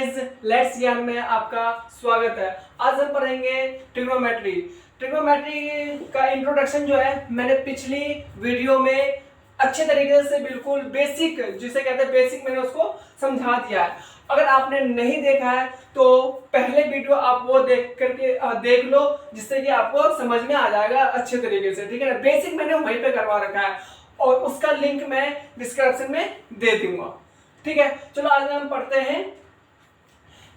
Guys, let's ज्ञान में आपका स्वागत है। आज हम पढ़ेंगे ट्रिग्नोमेट्री। ट्रिग्नोमेट्री का इंट्रोडक्शन जो है मैंने पिछली वीडियो में अच्छे तरीके से बिल्कुल बेसिक, जिसे कहते हैं बेसिक, मैंने उसको समझा दिया है। अगर आपने नहीं देखा है तो पहले वीडियो आप वो देख करके देख लो, जिससे कि आपको समझ में आ जाएगा अच्छे तरीके से। ठीक है ना, बेसिक मैंने वहीं पे करवा रखा है और उसका लिंक मैं डिस्क्रिप्शन में दे दूंगा। ठीक है, चलो आज हम पढ़ते हैं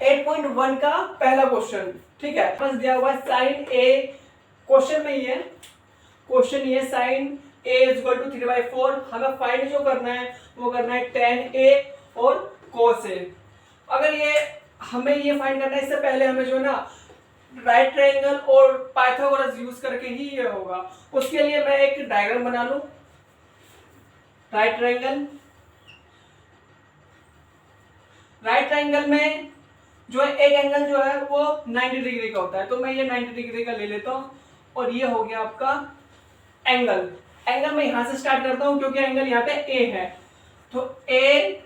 8.1 का पहला क्वेश्चन। ठीक है, बस दिया हुआ है साइन ए। क्वेश्चन में ये क्वेश्चन ये sine A is equal to 3/4। हमें फाइंड जो करना है वो करना है tan ए और cos ए। अगर ये हमें ये फाइंड करना है, इससे पहले हमें जो है ना राइट ट्रायंगल और पाइथागोरस यूज करके ही ये होगा। उसके लिए मैं एक डायग्राम बना लूं। राइट ट्रायंगल में जो है एक एंगल जो है वो 90 डिग्री का होता है, तो मैं ये 90 डिग्री का ले लेता हूं और ये हो गया आपका एंगल। मैं यहां से स्टार्ट करता हूं क्योंकि एंगल यहाँ पे ए है, तो ए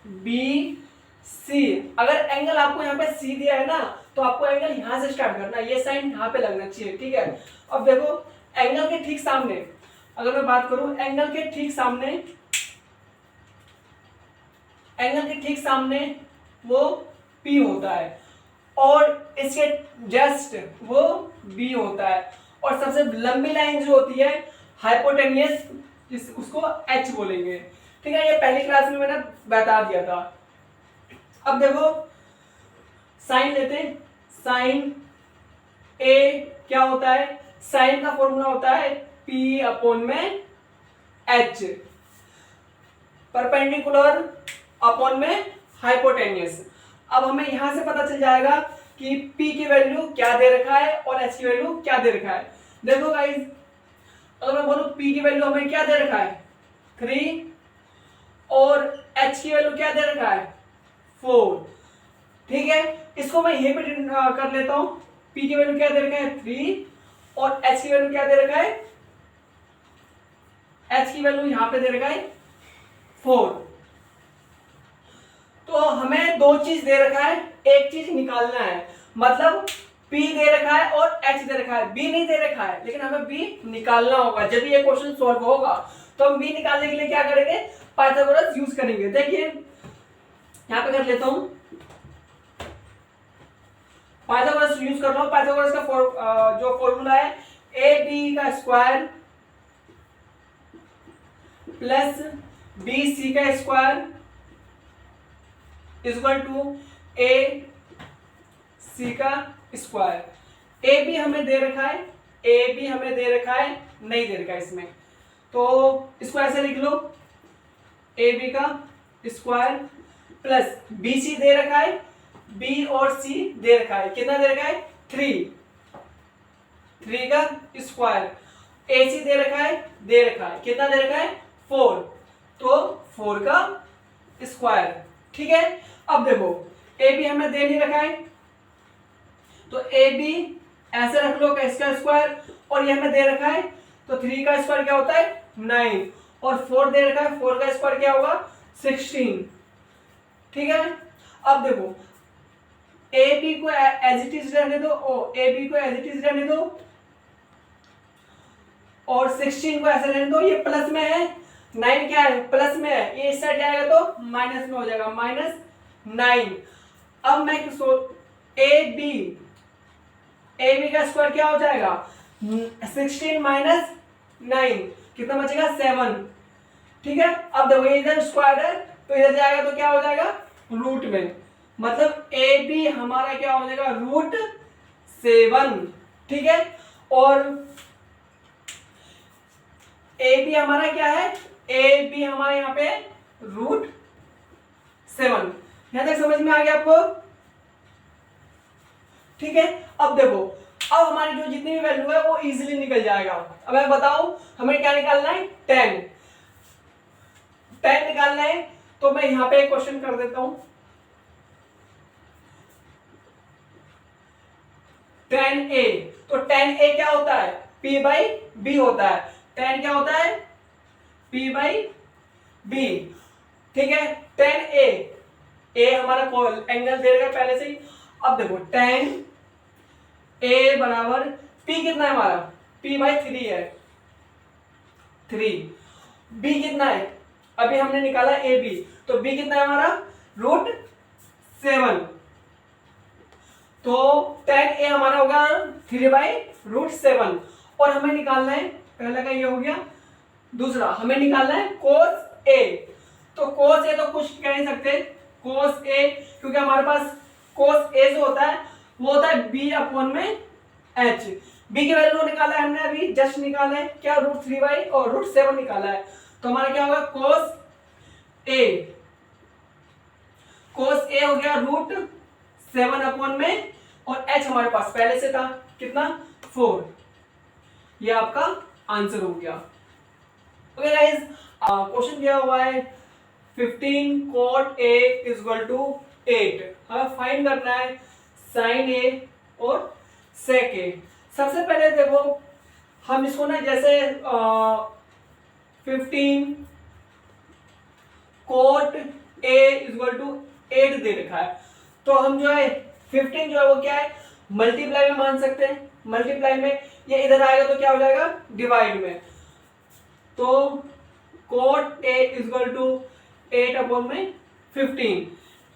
बी सी। अगर एंगल आपको यहाँ पे सी दिया है ना, तो आपको एंगल यहां से स्टार्ट करना है, ये साइन यहाँ पे लगना चाहिए। ठीक है, अब देखो एंगल के ठीक सामने, अगर मैं बात करूं एंगल के ठीक सामने वो P होता है और इसके जस्ट वो B होता है, और सबसे लंबी लाइन जो होती है हाइपोटेनियस, उसको H बोलेंगे। ठीक है, ये पहली क्लास में मैंने बता दिया था। अब देखो साइन लेते हैं। साइन A क्या होता है? साइन का फॉर्मूला होता है P/H, परपेंडिकुलर अपॉन में हाइपोटेनियस। अब हमें यहां से पता चल जाएगा कि P की वैल्यू क्या दे रखा है और H की वैल्यू क्या दे रखा है। देखो गाइस, अगर मैं बोलूं P की वैल्यू हमें क्या दे रखा है 3 और H की वैल्यू क्या दे रखा है 4। ठीक है, इसको मैं यहीं पे कर लेता हूं। P की वैल्यू क्या दे रखा है 3 और H की वैल्यू क्या दे रखा है, H की वैल्यू यहां पे दे रखा है 4। तो हमें दो चीज दे रखा है, एक चीज निकालना है। मतलब P दे रखा है और H दे रखा है, B नहीं दे रखा है, लेकिन हमें B निकालना होगा। जब ये क्वेश्चन सॉल्व होगा तो हम B निकालने के लिए क्या करेंगे, पाइथागोरस यूज करेंगे। देखिए यहां पे कर लेता हूं, पाइथागोरस यूज कर लो। पाइथागोरस का जो फॉर्मूला है AB का स्क्वायर प्लस BC का स्क्वायर इक्वल टू AC का स्क्वायर। ए बी हमें दे रखा है, नहीं दे रखा है इसमें, तो इसको ऐसे लिख लो ए बी का स्क्वायर प्लस BC दे रखा है, B और C दे रखा है। कितना दे रखा है 3 का स्क्वायर। AC दे रखा है, कितना दे रखा है 4, तो 4 का स्क्वायर। ठीक है, अब देखो ए बी हमें दे नहीं रखा है, तो ए बी ऐसे रख लो का इसका स्क्वायर, और ये हमें दे रखा है, तो 3 का स्क्वायर क्या होता है 9 और 4 दे रखा है, 4 का स्क्वायर क्या होगा 16। ठीक है, अब देखो ए बी को एज इट इज रहने दो, और 16 को ऐसे रहने दो। ये प्लस में है, 9 क्या है प्लस में है, ये इस साइड जाएगा तो माइनस में हो जाएगा, -9। अब मैं ए बी का स्क्वायर क्या हो जाएगा 16 - 9, कितना बचेगा 7। ठीक है, अब देखो ये इधर स्क्वायर है तो इधर जाएगा तो क्या हो जाएगा रूट में, मतलब ए बी हमारा क्या हो जाएगा √7। ठीक है, और ए बी हमारा क्या है, ए बी हमारे यहाँ पे √7। यहां तक समझ में आ गया आपको? ठीक है, अब देखो अब हमारी जो जितनी भी वैल्यू है वो इजीली निकल जाएगा। अब मैं बताऊं हमें क्या निकालना है, tan निकालना है, तो मैं यहां पे एक क्वेश्चन कर देता हूं। tan A, तो tan A क्या होता है P/B होता है। tan क्या होता है P/B। ठीक है, tan A ए हमारा एंगल दे रखा है पहले से ही। अब देखो tan ए बराबर पी कितना है हमारा, पी बाई 3 है 3। बी कितना है, अभी हमने निकाला ए बी, तो बी कितना है हमारा √7। तो tan ए हमारा होगा 3/√7। और हमें निकालना है, पहला का ये हो गया, दूसरा हमें निकालना है cos ए। तो cos ए तो कुछ कह नहीं सकते, cos ए, क्योंकि हमारे पास cos ए जो होता है वो होता है b/h। b की वैल्यू निकाला है हमने, अभी जस्ट निकाला है क्या, √3 और √7 निकाला है। तो हमारा क्या होगा cos ए हो गया √7 और h हमारे पास पहले से था कितना 4। ये आपका आंसर हो गया। ओके गाइस, क्वेश्चन दिया हुआ है 15 cot a = 8। हमें फाइंड करना है sin a और sec a। सबसे पहले देखो हम इसको ना, जैसे 15 cot a = 8 दे रखा है, तो हम जो है 15 जो है वो क्या है, मल्टीप्लाई में मान सकते हैं। मल्टीप्लाई में ये इधर आएगा तो क्या हो जाएगा, डिवाइड में। तो cot a = 8/15।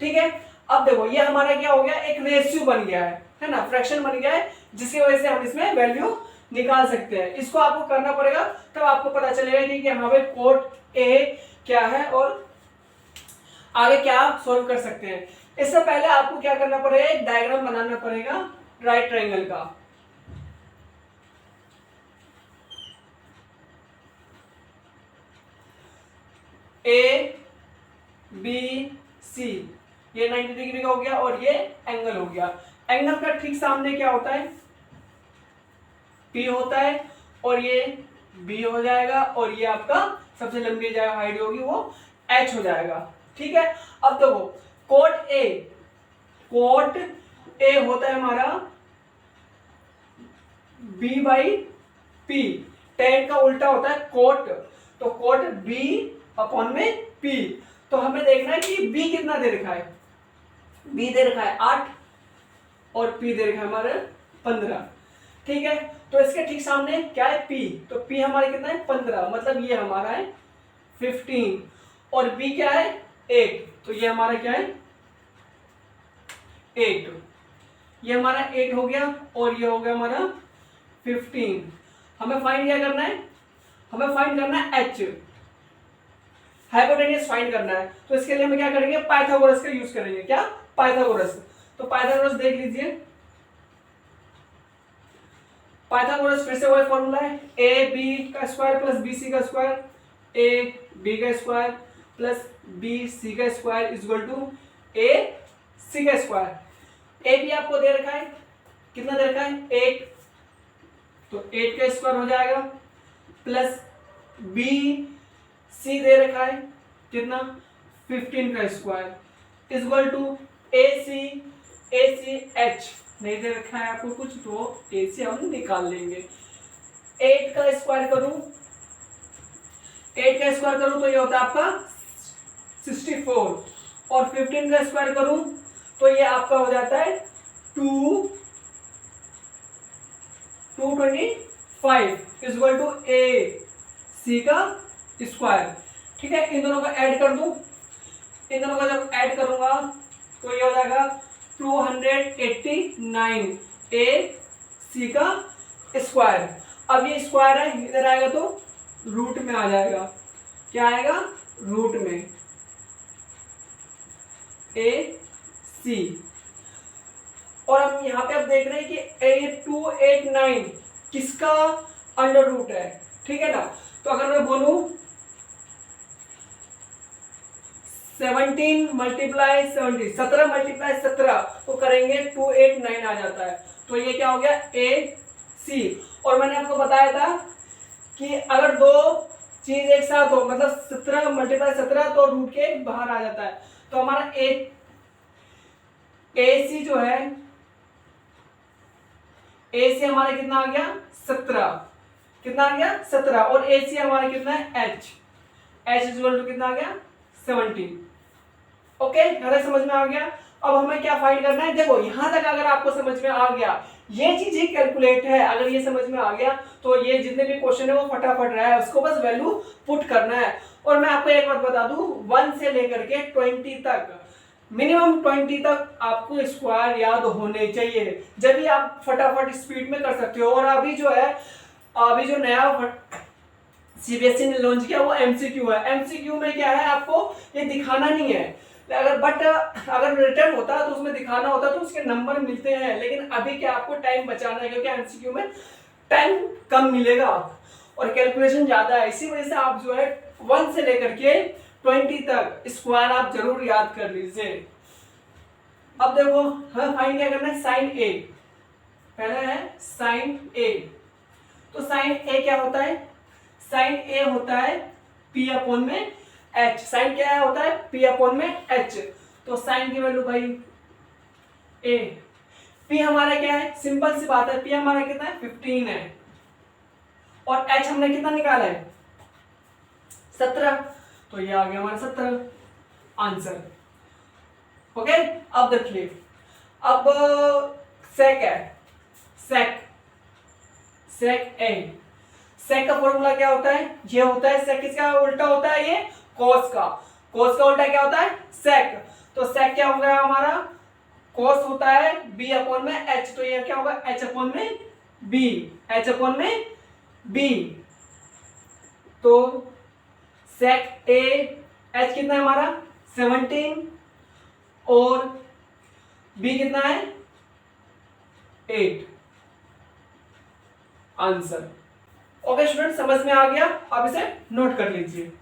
ठीक है, अब देखो ये हमारा क्या हो गया, एक रेशियो बन गया है ना, फ्रैक्शन बन गया है, जिसकी वजह से हम इसमें वैल्यू निकाल सकते हैं। इसको आपको करना पड़ेगा, तब आपको पता चलेगा कि यहाँ पे cot a क्या है और आगे क्या सॉल्व कर सकते हैं। इससे पहले आपको क्या करना पड़ेगा, एक डायग्राम बनाना पड़ेगा राइट ट्रायंगल का। ए बी सी, ये 90 डिग्री का हो गया और ये एंगल हो गया। एंगल का ठीक सामने क्या होता है, P होता है, और ये B हो जाएगा, और ये आपका सबसे लंबी जाएगा हाइट होगी वो H हो जाएगा। ठीक है, अब देखो cot A होता है हमारा B/P। tan का उल्टा होता है cot, तो cot B/P। तो हमें देखना है कि B कितना दे रखा है, B दे रखा है 8 और P दे रखा है हमारे 15। ठीक है, तो इसके ठीक सामने क्या है, P। तो P हमारे कितना है 15, मतलब ये हमारा है 15, और B क्या है 8, तो ये हमारा क्या है 8। ये हमारा 8 हो गया और ये हो गया हमारा 15। हमें फाइंड क्या करना है, हमें फाइंड करना है H, हाइपोटेन्यूज फाइंड करना है। तो इसके लिए हम क्या करेंगे, पाइथागोरस का यूज करेंगे। क्या, पाइथागोरस। तो पाइथागोरस देख लीजिए, पाइथागोरस फिर से वही फॉर्मूला है, ab² + bc² ab² + bc² = ac²। ए भी आपको दे रखा है, कितना दे रखा है 8, तो 8 का स्क्वायर हो जाएगा, प्लस बी सी दे रखा है कितना 15 का स्क्वायर = AC नहीं दे रखा है आपको कुछ, तो AC हम निकाल लेंगे। 8 का स्क्वायर करूं, 8 का स्क्वायर करूं तो ये होता है आपका 64, और 15 का स्क्वायर करूं तो ये आपका हो जाता है 225 = AC का स्क्वायर। ठीक है, इन दोनों को ऐड कर दूं, इन दोनों को जब ऐड करूंगा तो ये हो जाएगा 289 AC का स्क्वायर। अब ये स्क्वायर है, इधर आएगा तो रूट में आ जाएगा, क्या आएगा रूट में AC। और हम यहाँ पे अब देख रहे हैं कि 289 किसका अंडर रूट है, ठीक है ना। तो अगर मैं बोलूं 17 × 70, 17 × 17 तो करेंगे 289 आ जाता है। तो ये क्या हो गया AC। और मैंने आपको बताया था कि अगर दो चीज एक साथ हो, मतलब 17 × 17 तो रूट के बाहर आ जाता है। तो हमारा AC जो है, AC हमारा कितना आ गया 17, कितना आ गया 17, और AC हमारा कितना है H = कितना आ गया 17। ओके, यहाँ तक समझ में आ गया। अब हमें क्या फाइंड करना है, देखो यहाँ तक अगर आपको समझ में आ गया, ये चीज ही कैलकुलेट है, अगर ये समझ में आ गया तो ये जितने भी क्वेश्चन है वो फटाफट रहा है, उसको बस वैल्यू पुट करना है। और मैं आपको एक बात बता दूं, 1 से लेकर के 20 तक, मिनिमम 20 तक आपको स्क्वायर याद होने चाहिए, जब भी आप फटाफट स्पीड में कर सकते हो। और अभी जो है, अभी जो नया सीबीएसई ने लॉन्च किया वो एमसीक्यू है। एमसीक्यू में क्या है, आपको ये दिखाना नहीं है, अगर रिटर्न होता तो उसमें दिखाना होता तो उसके नंबर मिलते हैं, लेकिन अभी क्या आपको टाइम बचाना है, क्योंकि एमसीक्यू में टाइम कम मिलेगा और कैलकुलेशन ज्यादा है। इसी वजह से आप जो है 1 से लेकर के 20 तक स्क्वायर आप जरूर याद कर लीजिए। अब देखो हमें फाइंड क्या करना है, साइन ए, पहला है साइन ए। तो साइन ए क्या होता है, साइन ए होता है पी अपॉन में एच। साइन क्या होता है, पी अपॉन में एच। तो साइन की वैल्यू भाई ए, पी हमारा क्या है, सिंपल सी बात है, पी हमारा कितना है 15 है, और एच हमने कितना निकाला है 17, तो ये आ गया हमारा 17 आंसर। ओके, अब देखिए, अब सेक है, सेक, सेक ए, सेक का फॉर्मूला क्या होता है, ये होता है सेक, किसका उल्टा होता है, ये कोस का, कोस का उल्टा क्या होता है सेक। तो सेक क्या हो गया हमारा, कोस होता है बी अपॉन में एच, तो ये क्या होगा एच अपॉन में बी, एच अपॉन में बी। तो सेक ए, एच कितना है हमारा 17 और बी कितना है 8, आंसर। ओके स्टूडेंट, समझ में आ गया, आप इसे नोट कर लीजिए।